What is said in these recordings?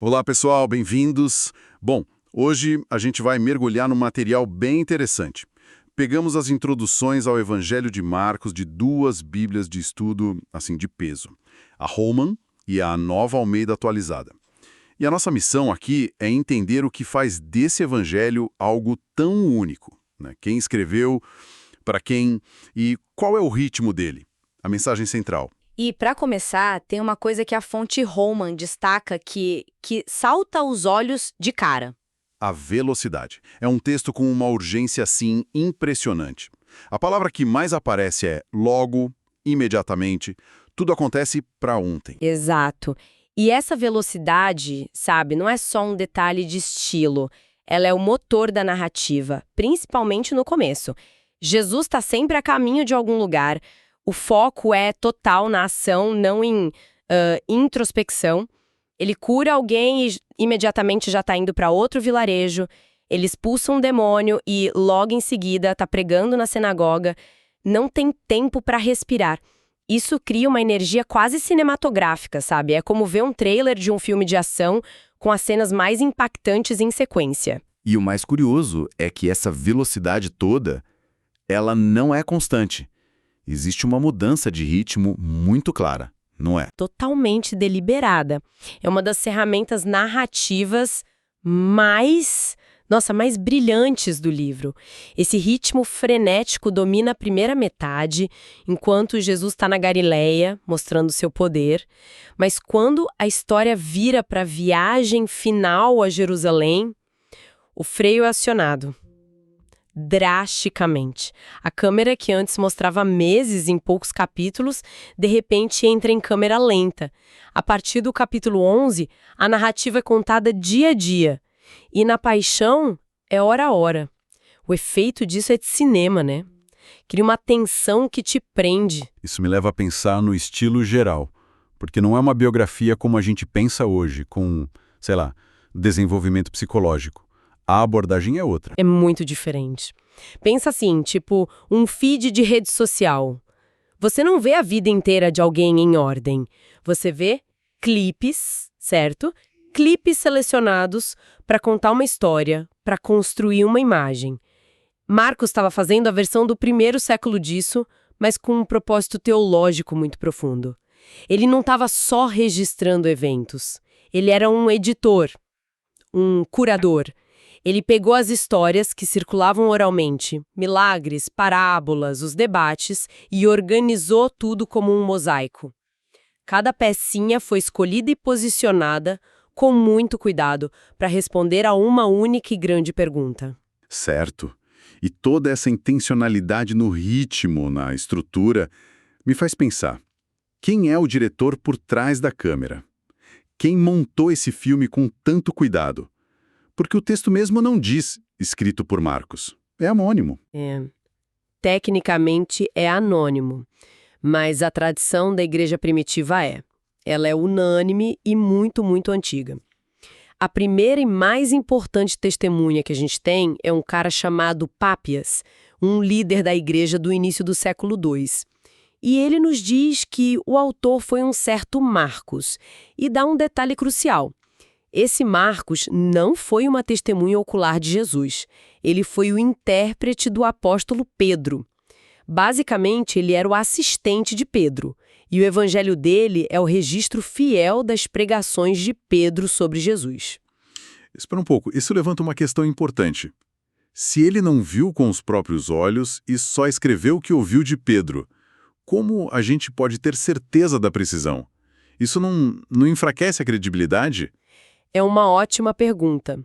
Olá, pessoal, bem-vindos. Bom, hoje a gente vai mergulhar num material bem interessante. Pegamos as introduções ao Evangelho de Marcos de duas Bíblias de estudo, assim, de peso, a Holman e a Nova Almeida Atualizada. E a nossa missão aqui é entender o que faz desse Evangelho algo tão único, né? Quem escreveu, para quem e qual é o ritmo dele, a mensagem central. E, para começar, tem uma coisa que a fonte Holman destaca que salta aos olhos de cara. A velocidade. É um texto com uma urgência, assim, impressionante. A palavra que mais aparece é logo, imediatamente, tudo acontece para ontem. Exato. E essa velocidade, sabe, não é só um detalhe de estilo. Ela é o motor da narrativa, principalmente no começo. Jesus está sempre a caminho de algum lugar. O foco é total na ação, não em introspecção. Ele cura alguém e imediatamente já está indo para outro vilarejo. Ele expulsa um demônio e logo em seguida está pregando na sinagoga. Não tem tempo para respirar. Isso cria uma energia quase cinematográfica, sabe? É como ver um trailer de um filme de ação com as cenas mais impactantes em sequência. E o mais curioso é que essa velocidade toda, ela não é constante. Existe uma mudança de ritmo muito clara, não é? Totalmente deliberada. É uma das ferramentas narrativas mais brilhantes do livro. Esse ritmo frenético domina a primeira metade, enquanto Jesus está na Galileia, mostrando seu poder. Mas quando a história vira para a viagem final a Jerusalém, o freio é acionado. Drasticamente. A câmera que antes mostrava meses em poucos capítulos, de repente entra em câmera lenta. A partir do capítulo 11, a narrativa é contada dia a dia. E na Paixão, é hora a hora. O efeito disso é de cinema, né? Cria uma tensão que te prende. Isso me leva a pensar no estilo geral, porque não é uma biografia como a gente pensa hoje, com, sei lá, desenvolvimento psicológico. A abordagem é outra. É muito diferente. Pensa assim, tipo um feed de rede social. Você não vê a vida inteira de alguém em ordem. Você vê clipes, certo? Clipes selecionados para contar uma história, para construir uma imagem. Marcos estava fazendo a versão do primeiro século disso, mas com um propósito teológico muito profundo. Ele não estava só registrando eventos. Ele era um editor, um curador. Ele pegou as histórias que circulavam oralmente, milagres, parábolas, os debates, e organizou tudo como um mosaico. Cada pecinha foi escolhida e posicionada com muito cuidado para responder a uma única e grande pergunta. Certo. E toda essa intencionalidade no ritmo, na estrutura, me faz pensar: quem é o diretor por trás da câmera? Quem montou esse filme com tanto cuidado? Porque o texto mesmo não diz escrito por Marcos. É anônimo. Tecnicamente é anônimo, mas a tradição da igreja primitiva é. Ela é unânime e muito, muito antiga. A primeira e mais importante testemunha que a gente tem é um cara chamado Pápias, um líder da igreja do início do século II. E ele nos diz que o autor foi um certo Marcos, e dá um detalhe crucial. Esse Marcos não foi uma testemunha ocular de Jesus. Ele foi o intérprete do apóstolo Pedro. Basicamente, ele era o assistente de Pedro. E o evangelho dele é o registro fiel das pregações de Pedro sobre Jesus. Espera um pouco, isso levanta uma questão importante. Se ele não viu com os próprios olhos e só escreveu o que ouviu de Pedro, como a gente pode ter certeza da precisão? Isso não enfraquece a credibilidade? É uma ótima pergunta.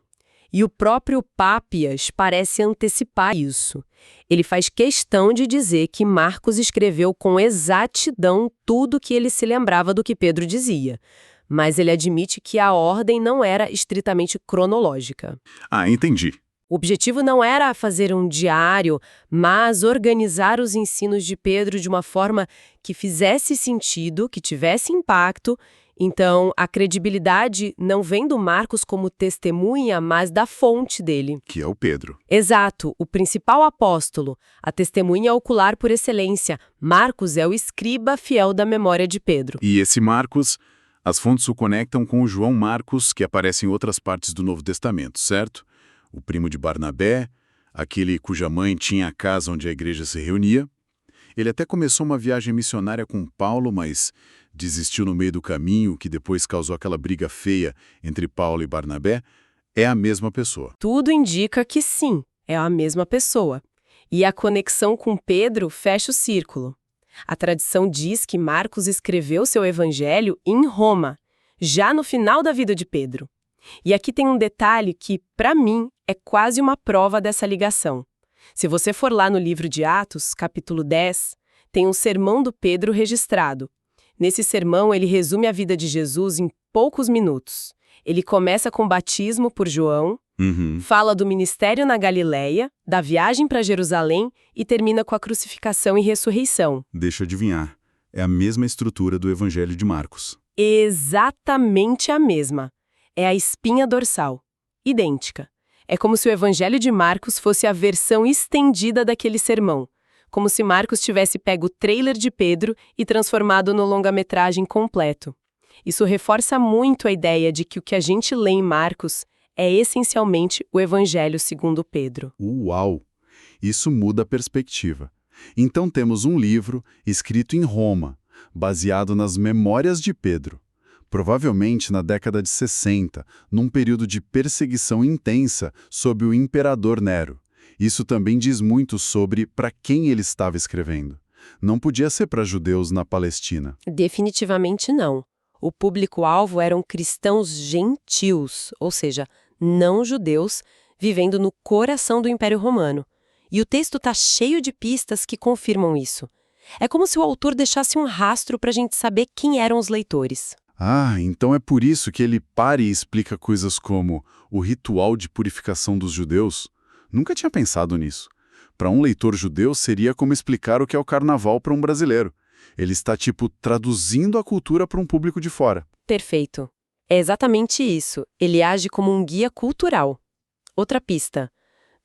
E o próprio Pápias parece antecipar isso. Ele faz questão de dizer que Marcos escreveu com exatidão tudo que ele se lembrava do que Pedro dizia. Mas ele admite que a ordem não era estritamente cronológica. Ah, entendi. O objetivo não era fazer um diário, mas organizar os ensinos de Pedro de uma forma que fizesse sentido, que tivesse impacto. Então, a credibilidade não vem do Marcos como testemunha, mas da fonte dele. Que é o Pedro. Exato, o principal apóstolo, a testemunha ocular por excelência. Marcos é o escriba fiel da memória de Pedro. E esse Marcos, As fontes o conectam com o João Marcos, que aparece em outras partes do Novo Testamento, certo? O primo de Barnabé, aquele cuja mãe tinha a casa onde a igreja se reunia. Ele até começou uma viagem missionária com Paulo, mas desistiu no meio do caminho, o que depois causou aquela briga feia entre Paulo e Barnabé. É a mesma pessoa. Tudo indica que sim, é a mesma pessoa. E a conexão com Pedro fecha o círculo. A tradição diz que Marcos escreveu seu evangelho em Roma, já no final da vida de Pedro. E aqui tem um detalhe que, para mim, é quase uma prova dessa ligação. Se você for lá no livro de Atos, capítulo 10, tem um sermão do Pedro registrado. Nesse sermão, ele resume a vida de Jesus em poucos minutos. Ele começa com o batismo por João, fala do ministério na Galileia, da viagem para Jerusalém e termina com a crucificação e ressurreição. Deixa eu adivinhar. É a mesma estrutura do Evangelho de Marcos. Exatamente a mesma. É a espinha dorsal. Idêntica. É como se o Evangelho de Marcos fosse a versão estendida daquele sermão. Como se Marcos tivesse pego o trailer de Pedro e transformado no longa-metragem completo. Isso reforça muito a ideia de que o que a gente lê em Marcos é essencialmente o Evangelho segundo Pedro. Uau! Isso muda a perspectiva. Então temos um livro escrito em Roma, baseado nas memórias de Pedro. Provavelmente na década de 60, num período de perseguição intensa sob o imperador Nero. Isso também diz muito sobre para quem ele estava escrevendo. Não podia ser para judeus na Palestina. Definitivamente não. O público-alvo eram cristãos gentios, ou seja, não judeus, vivendo no coração do Império Romano. E o texto está cheio de pistas que confirmam isso. É como se o autor deixasse um rastro para a gente saber quem eram os leitores. Ah, então é por isso que ele para e explica coisas como o ritual de purificação dos judeus. Nunca tinha pensado nisso. Para um leitor judeu seria como explicar o que é o carnaval para um brasileiro. Ele está, traduzindo a cultura para um público de fora. Perfeito. É exatamente isso. Ele age como um guia cultural. Outra pista.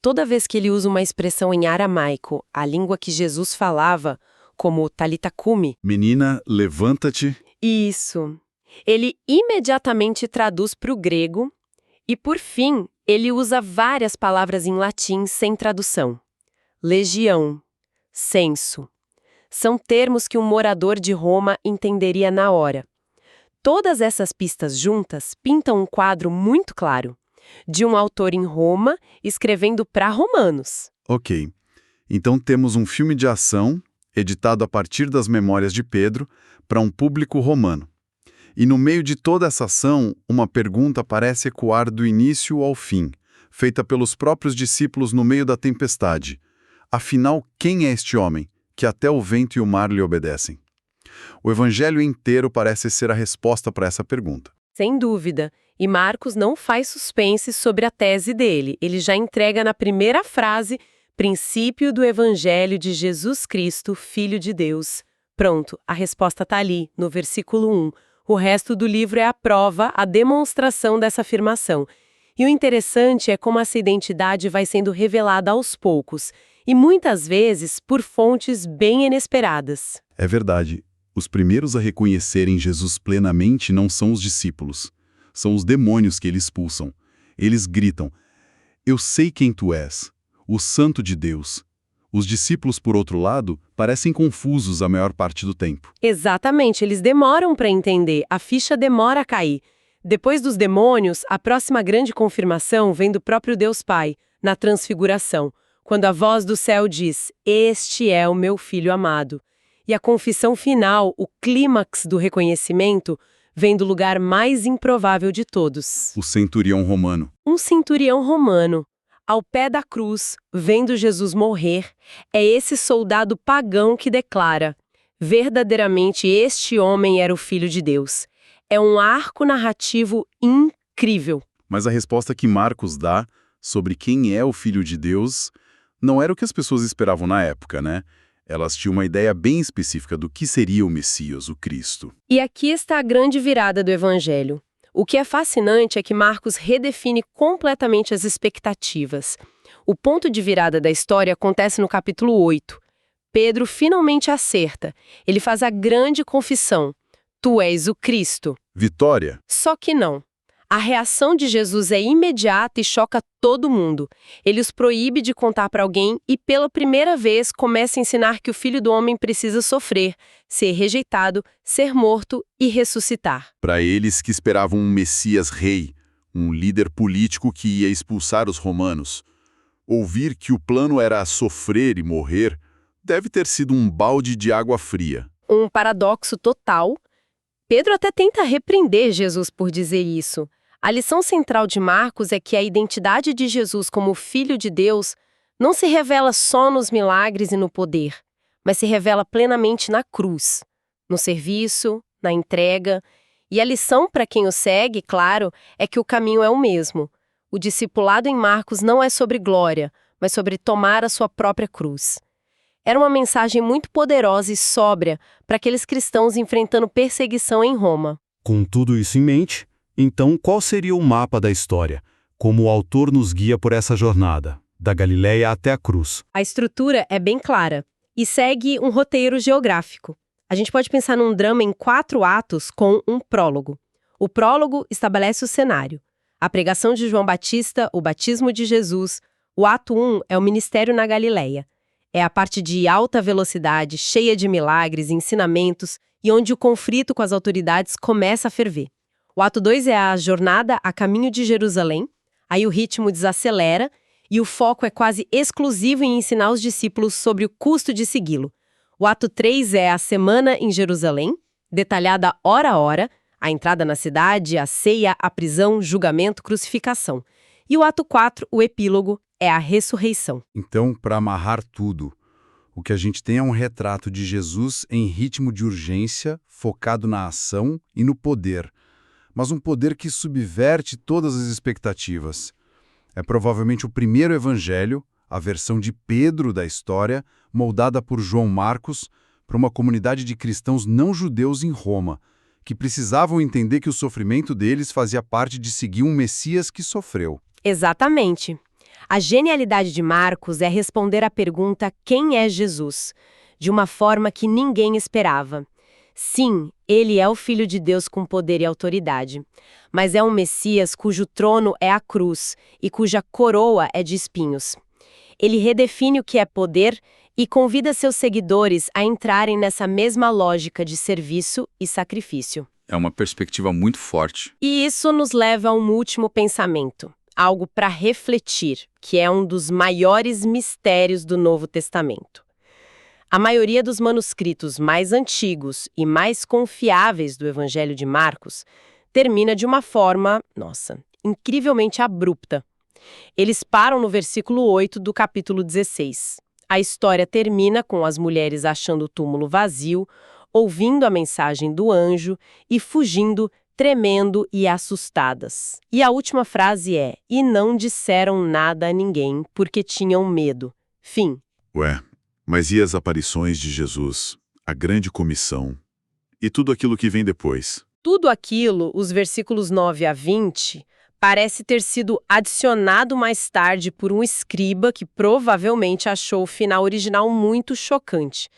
Toda vez que ele usa uma expressão em aramaico, a língua que Jesus falava, como Talita Cumi. Menina, levanta-te. Isso. Ele imediatamente traduz para o grego e, por fim, ele usa várias palavras em latim sem tradução. Legião, censo. São termos que um morador de Roma entenderia na hora. Todas essas pistas juntas pintam um quadro muito claro, de um autor em Roma escrevendo para romanos. Ok. Então temos um filme de ação, editado a partir das memórias de Pedro, para um público romano. E no meio de toda essa ação, uma pergunta parece ecoar do início ao fim, feita pelos próprios discípulos no meio da tempestade. Afinal, quem é este homem, que até o vento e o mar lhe obedecem? O evangelho inteiro parece ser a resposta para essa pergunta. Sem dúvida. E Marcos não faz suspense sobre a tese dele. Ele já entrega na primeira frase, princípio do evangelho de Jesus Cristo, Filho de Deus. Pronto, a resposta está ali, no versículo 1. O resto do livro é a prova, a demonstração dessa afirmação. E o interessante é como essa identidade vai sendo revelada aos poucos, e muitas vezes por fontes bem inesperadas. É verdade. Os primeiros a reconhecerem Jesus plenamente não são os discípulos. São os demônios que ele expulsam. Eles gritam, "Eu sei quem tu és, o Santo de Deus." Os discípulos, por outro lado, parecem confusos a maior parte do tempo. Exatamente, eles demoram para entender, a ficha demora a cair. Depois dos demônios, a próxima grande confirmação vem do próprio Deus Pai, na Transfiguração, quando a voz do céu diz, "Este é o meu Filho amado." E a confissão final, o clímax do reconhecimento, vem do lugar mais improvável de todos. O centurião romano. Um centurião romano. Ao pé da cruz, vendo Jesus morrer, é esse soldado pagão que declara: verdadeiramente este homem era o Filho de Deus. É um arco narrativo incrível. Mas a resposta que Marcos dá sobre quem é o Filho de Deus não era o que as pessoas esperavam na época, né? Elas tinham uma ideia bem específica do que seria o Messias, o Cristo. E aqui está a grande virada do Evangelho. O que é fascinante é que Marcos redefine completamente as expectativas. O ponto de virada da história acontece no capítulo 8. Pedro finalmente acerta. Ele faz a grande confissão. Tu és o Cristo. Vitória? Só que não. A reação de Jesus é imediata e choca todo mundo. Ele os proíbe de contar para alguém e, pela primeira vez, começa a ensinar que o Filho do Homem precisa sofrer, ser rejeitado, ser morto e ressuscitar. Para eles que esperavam um Messias rei, um líder político que ia expulsar os romanos, ouvir que o plano era sofrer e morrer deve ter sido um balde de água fria. Um paradoxo total. Pedro até tenta repreender Jesus por dizer isso. A lição central de Marcos é que a identidade de Jesus como Filho de Deus não se revela só nos milagres e no poder, mas se revela plenamente na cruz, no serviço, na entrega. E a lição para quem o segue, claro, é que o caminho é o mesmo. O discipulado em Marcos não é sobre glória, mas sobre tomar a sua própria cruz. Era uma mensagem muito poderosa e sóbria para aqueles cristãos enfrentando perseguição em Roma. Com tudo isso em mente, então qual seria o mapa da história? Como o autor nos guia por essa jornada, da Galileia até a cruz? A estrutura é bem clara e segue um roteiro geográfico. A gente pode pensar num drama em 4 atos com um prólogo. O prólogo estabelece o cenário. A pregação de João Batista, o batismo de Jesus. O ato 1 é o ministério na Galileia. É a parte de alta velocidade, cheia de milagres e ensinamentos, e onde o conflito com as autoridades começa a ferver. O ato 2 é a jornada a caminho de Jerusalém. Aí o ritmo desacelera e o foco é quase exclusivo em ensinar os discípulos sobre o custo de segui-lo. O ato 3 é a semana em Jerusalém, detalhada hora a hora, a entrada na cidade, a ceia, a prisão, julgamento, crucificação. E o ato 4, o epílogo, é a ressurreição. Então, para amarrar tudo, o que a gente tem é um retrato de Jesus em ritmo de urgência, focado na ação e no poder, mas um poder que subverte todas as expectativas. É provavelmente o primeiro evangelho, a versão de Pedro da história, moldada por João Marcos, para uma comunidade de cristãos não judeus em Roma, que precisavam entender que o sofrimento deles fazia parte de seguir um Messias que sofreu. Exatamente. A genialidade de Marcos é responder à pergunta quem é Jesus, de uma forma que ninguém esperava. Sim, ele é o Filho de Deus com poder e autoridade, mas é um Messias cujo trono é a cruz e cuja coroa é de espinhos. Ele redefine o que é poder e convida seus seguidores a entrarem nessa mesma lógica de serviço e sacrifício. É uma perspectiva muito forte. E isso nos leva a um último pensamento, algo para refletir, que é um dos maiores mistérios do Novo Testamento. A maioria dos manuscritos mais antigos e mais confiáveis do Evangelho de Marcos termina de uma forma, incrivelmente abrupta. Eles param no versículo 8 do capítulo 16. A história termina com as mulheres achando o túmulo vazio, ouvindo a mensagem do anjo e fugindo, tremendo e assustadas. E a última frase é: e não disseram nada a ninguém, porque tinham medo. Fim. Ué, mas e as aparições de Jesus, a grande comissão e tudo aquilo que vem depois? Tudo aquilo, os versículos 9 a 20, parece ter sido adicionado mais tarde por um escriba que provavelmente achou o final original muito chocante.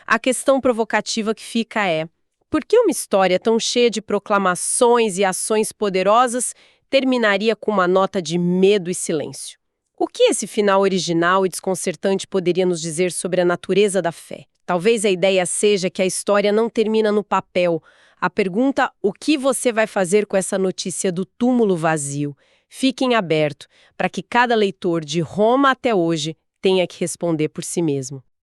A questão provocativa que fica é: por que uma história tão cheia de proclamações e ações poderosas terminaria com uma nota de medo e silêncio? O que esse final original e desconcertante poderia nos dizer sobre a natureza da fé? Talvez a ideia seja que a história não termina no papel. A pergunta, o que você vai fazer com essa notícia do túmulo vazio? Fique em aberto, para que cada leitor de Roma até hoje tenha que responder por si mesmo.